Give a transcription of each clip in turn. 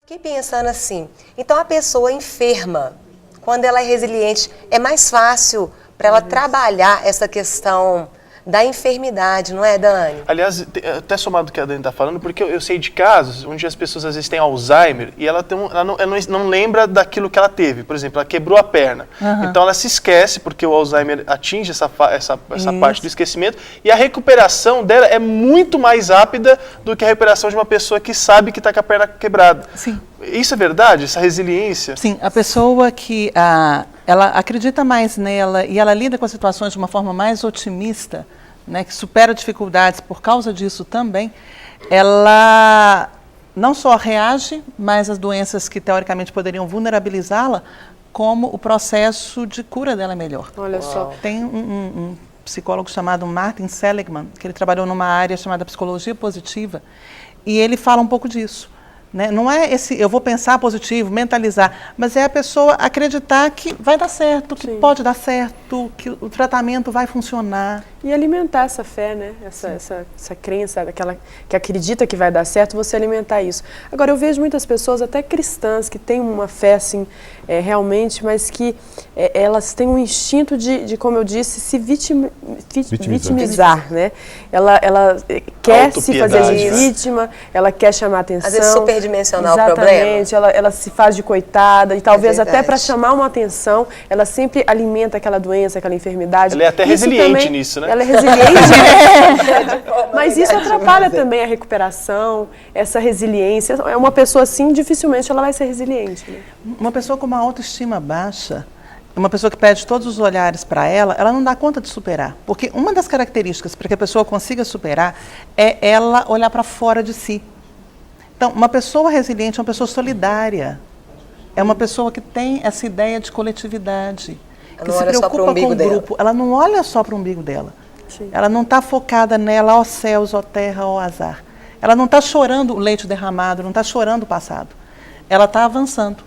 Fiquei pensando assim, então a pessoa enferma, quando ela é resiliente, é mais fácil para ela trabalhar essa questão da enfermidade, não é, Dani? Aliás, até somado do que a Dani está falando, porque eu sei de casos onde as pessoas às vezes têm Alzheimer e ela não lembra daquilo que ela teve. Por exemplo, ela quebrou a perna. Então ela se esquece, porque o Alzheimer atinge essa parte do esquecimento, e a recuperação dela é muito mais rápida do que a recuperação de uma pessoa que sabe que está com a perna quebrada. Sim. Isso é verdade? Essa resiliência? Sim, a pessoa que ela acredita mais nela e ela lida com as situações de uma forma mais otimista, né, que supera dificuldades por causa disso também, ela não só reage mais às doenças que teoricamente poderiam vulnerabilizá-la, como o processo de cura dela é melhor. Olha só. Tem um psicólogo chamado Martin Seligman, que ele trabalhou numa área chamada psicologia positiva, e ele fala um pouco disso. Né? Não é esse, eu vou pensar positivo, mentalizar, mas é a pessoa acreditar que vai dar certo, que pode dar certo, que o tratamento vai funcionar. E alimentar essa fé, né? Essa crença, daquela que acredita que vai dar certo, você alimentar isso. Agora, eu vejo muitas pessoas, até cristãs, que têm uma fé, assim, realmente, mas que elas têm um instinto de, como eu disse, se vitimizar, né? Ela quer se fazer de vítima, ela quer chamar atenção. Às vezes superdimensionar o problema. Exatamente, ela se faz de coitada, e talvez até para chamar uma atenção, ela sempre alimenta aquela doença, aquela enfermidade. Ela é até resiliente nisso, né? Ela é resiliente, mas isso atrapalha também a recuperação, essa resiliência. É uma pessoa assim, dificilmente ela vai ser resiliente. Né? Uma pessoa com uma autoestima baixa, uma pessoa que pede todos os olhares para ela não dá conta de superar. Porque uma das características para que a pessoa consiga superar é ela olhar para fora de si. Então, uma pessoa resiliente é uma pessoa solidária, é uma pessoa que tem essa ideia de coletividade, que se preocupa com o grupo. Ela não olha só para o umbigo dela. Sim. Ela não está focada nela, ó céus, ó terra, ó azar. Ela não está chorando o leite derramado, não está chorando o passado. Ela está avançando.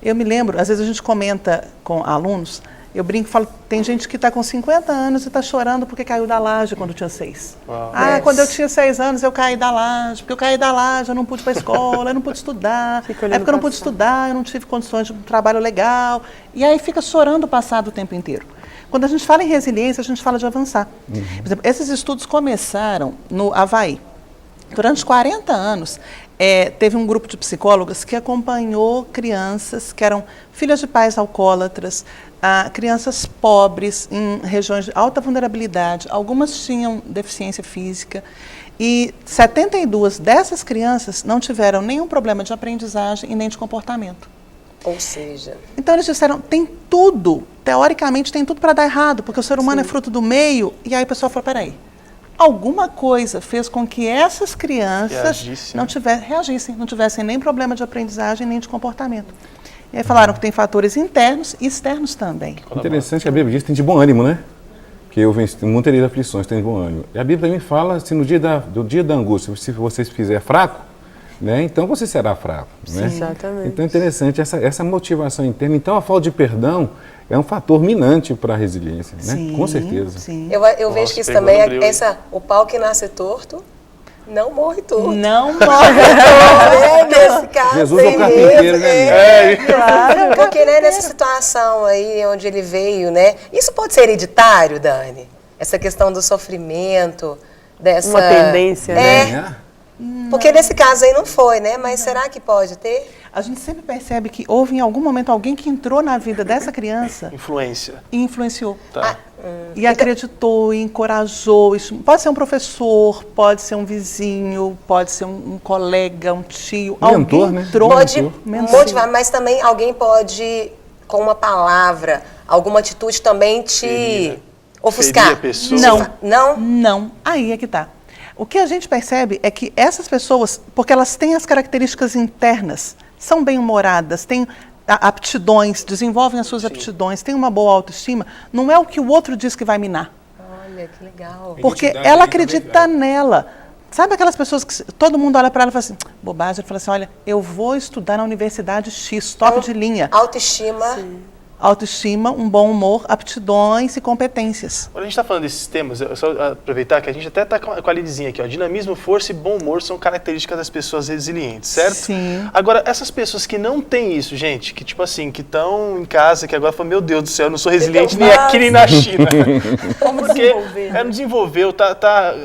Eu me lembro, às vezes a gente comenta com alunos, eu brinco e falo, tem gente que está com 50 anos e está chorando porque caiu da laje quando tinha 6. Quando eu tinha 6 anos eu caí da laje, porque eu caí da laje, eu não pude ir para a escola, eu não pude estudar, é porque eu não pude estudar, eu não tive condições de um trabalho legal. E aí fica chorando o passado o tempo inteiro. Quando a gente fala em resiliência, a gente fala de avançar. Por exemplo, esses estudos começaram no Havaí. Durante 40 anos, teve um grupo de psicólogas que acompanhou crianças que eram filhas de pais alcoólatras, crianças pobres em regiões de alta vulnerabilidade, algumas tinham deficiência física, e 72 dessas crianças não tiveram nenhum problema de aprendizagem e nem de comportamento. Ou seja... Então eles disseram, tem tudo, teoricamente tem tudo para dar errado, porque o ser humano é fruto do meio, e aí o pessoal falou, peraí, alguma coisa fez com que essas crianças reagissem, não tivessem nem problema de aprendizagem, nem de comportamento. E aí falaram que tem fatores internos e externos também. Interessante que a Bíblia diz que tem de bom ânimo, né? Que eu venci muitas aflições, tem de bom ânimo. E a Bíblia também fala, se no dia da angústia, se você se fizer fraco, né, então você será fraco. Né? Sim, exatamente. Então é interessante essa motivação interna. Então a falta de perdão é um fator minante para a resiliência, né? Sim, com certeza. Sim. Eu vejo que isso também o pau que nasce torto não morre torto. Não morre torto. Nesse caso, Jesus é o carpinteiro, né? Claro. Porque nessa situação aí onde ele veio, né? Isso pode ser hereditário, Dani? Essa questão do sofrimento, dessa... Uma tendência, né? Porque nesse caso aí não foi, né? Mas será que pode ter? A gente sempre percebe que houve em algum momento alguém que entrou na vida dessa criança Influência. E influenciou. Tá. E acreditou, e encorajou. Isso pode ser um professor, pode ser um vizinho, pode ser um colega, um tio. Mentor, alguém né? entrou. Pode motivar, mas também alguém pode, com uma palavra, alguma atitude também te ofuscar. Ferir a pessoa. Não. Não. Aí é que tá. O que a gente percebe é que essas pessoas, porque elas têm as características internas, são bem-humoradas, têm aptidões, desenvolvem as suas aptidões, têm uma boa autoestima, não é o que o outro diz que vai minar. Olha, que legal. Porque ela acredita nela. Sabe aquelas pessoas que todo mundo olha para ela e fala assim, bobagem, ele fala assim, olha, eu vou estudar na Universidade X, top de linha. Autoestima. Sim. Autoestima, um bom humor, aptidões e competências. Quando a gente está falando desses temas, eu só aproveitar que a gente até está com a lidezinha aqui, ó. Dinamismo, força e bom humor são características das pessoas resilientes, certo? Sim. Agora, essas pessoas que não têm isso, gente, que tipo assim, que estão em casa, que agora falam, meu Deus do céu, eu não sou resiliente nem aqui nem na China. Como desenvolver? Não desenvolveu, tá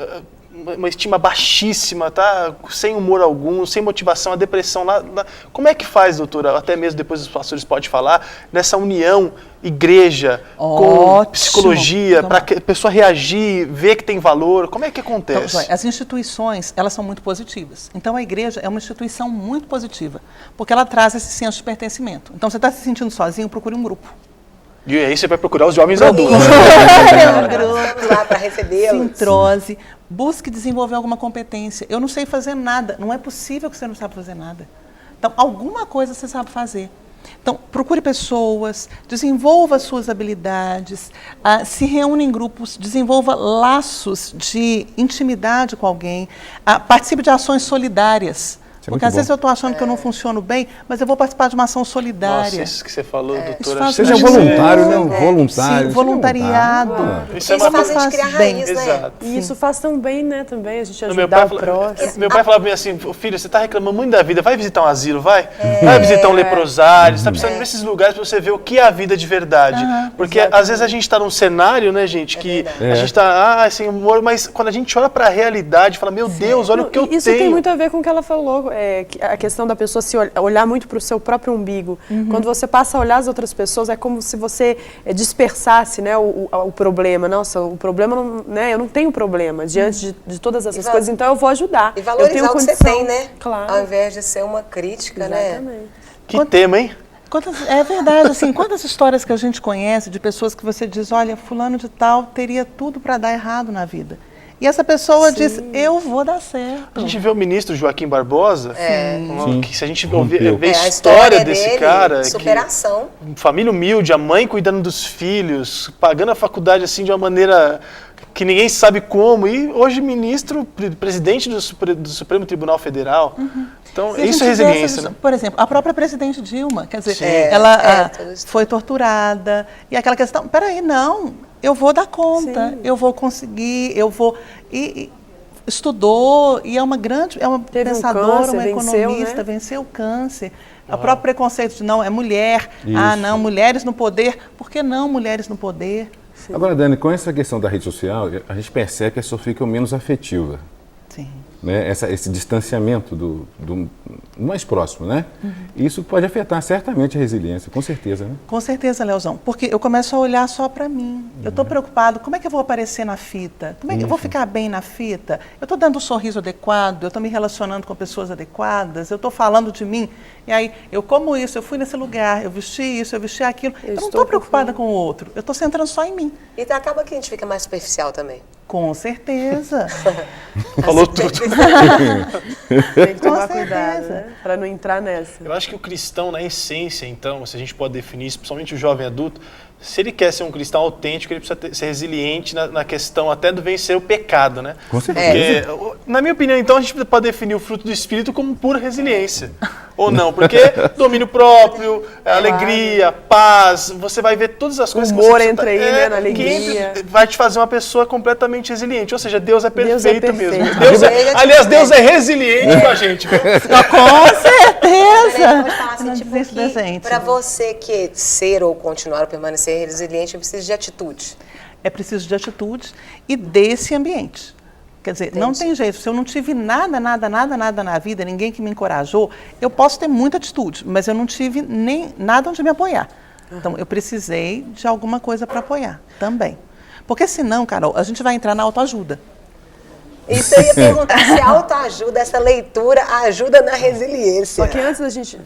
uma estima baixíssima, tá sem humor algum, sem motivação, a depressão lá. Como é que faz, doutora? Até mesmo depois os pastores podem falar, nessa união igreja com psicologia, para que a pessoa reagir, ver que tem valor, como é que acontece? Então, as instituições, elas são muito positivas. Então, a igreja é uma instituição muito positiva, porque ela traz esse senso de pertencimento. Então, você está se sentindo sozinho, procure um grupo. E aí você vai procurar os jovens adultos. Vamos lá para recebê-los. Se entrose, busque desenvolver alguma competência. Eu não sei fazer nada. Não é possível que você não saiba fazer nada. Então, alguma coisa você sabe fazer. Então, procure pessoas, desenvolva suas habilidades, se reúna em grupos, desenvolva laços de intimidade com alguém, participe de ações solidárias. Porque às vezes eu estou achando que eu não funciono bem, mas eu vou participar de uma ação solidária. Nossa, isso que você falou, doutora. Seja voluntário, né? Voluntário. Sim, voluntariado. Isso faz a gente criar raiz, né? Exato. E isso faz tão bem, né, também, a gente ajudar o próximo. Meu pai falava bem assim, filho, você está reclamando muito da vida, vai visitar um asilo, vai? Vai visitar um leprosário, você está precisando ir nesses lugares para você ver o que é a vida de verdade. Porque às vezes a gente está num cenário, né, gente, que a gente está, sem humor, mas quando a gente olha para a realidade, fala, meu Deus, olha o que eu tenho. Isso tem muito a ver com o que ela falou, a questão da pessoa se olhar muito para o seu próprio umbigo. Quando você passa a olhar as outras pessoas, é como se você dispersasse, né, o problema. Nossa, o problema, né, eu não tenho problema diante de todas essas coisas, então eu vou ajudar. E valorizar eu tenho o que você tem, né? Claro. Ao invés de ser uma crítica, Exatamente. né? Que tema, hein? É verdade, assim, quantas histórias que a gente conhece de pessoas que você diz, olha, fulano de tal teria tudo para dar errado na vida. E essa pessoa diz, eu vou dar certo. A gente vê o ministro Joaquim Barbosa, que se a gente ver a A história desse cara, superação. Família humilde, a mãe cuidando dos filhos, pagando a faculdade assim de uma maneira que ninguém sabe como, e hoje ministro, presidente do Supremo Tribunal Federal. Então, isso é resiliência, né? Por exemplo, a própria presidente Dilma, quer dizer, ela foi torturada, e aquela questão, peraí, não, eu vou dar conta, eu vou conseguir, eu vou... E estudou, e é uma pensadora, uma economista, venceu o câncer. O próprio preconceito de não, é mulher, não, mulheres no poder, por que não mulheres no poder? Sim. Agora, Dani, com essa questão da rede social, a gente percebe que a pessoa fica menos afetiva. Sim. Né? Esse distanciamento do mais próximo, né? Isso pode afetar certamente a resiliência, com certeza, né? Com certeza, Leozão, porque eu começo a olhar só para mim. Eu estou preocupado, como é que eu vou aparecer na fita? Como é que eu vou ficar bem na fita? Eu estou dando um sorriso adequado, eu estou me relacionando com pessoas adequadas, eu estou falando de mim, e aí eu como isso, eu fui nesse lugar, eu vesti isso, eu vesti aquilo. Eu não estou preocupada com o outro, eu estou centrando só em mim. E acaba que a gente fica mais superficial também. Com certeza. Falou tudo. Tem que tomar cuidado, né? Para não entrar nessa. Eu acho que o cristão, na essência, então, se a gente pode definir isso, principalmente o jovem adulto, se ele quer ser um cristão autêntico, ele precisa ser resiliente na questão até do vencer o pecado, né? Com certeza. Porque, na minha opinião, então, a gente pode definir o fruto do Espírito como pura resiliência. Ou não, porque domínio próprio, alegria, paz, você vai ver todas as coisas humor entra aí, né, na alegria. Que vai te fazer uma pessoa completamente resiliente. Ou seja, Deus é perfeito, mesmo. Deus Deus é resiliente com a gente. Com certeza. Para você que ser ou continuar ou permanecer resiliente, é preciso de atitude. É preciso de atitude e desse ambiente. Quer dizer, não tem jeito. Se eu não tive nada na vida, ninguém que me encorajou, eu posso ter muita atitude, mas eu não tive nem nada onde me apoiar. Então, eu precisei de alguma coisa para apoiar também. Porque senão, Carol, a gente vai entrar na autoajuda. Isso eu ia perguntar se a autoajuda, essa leitura, ajuda na resiliência. Só que antes da gente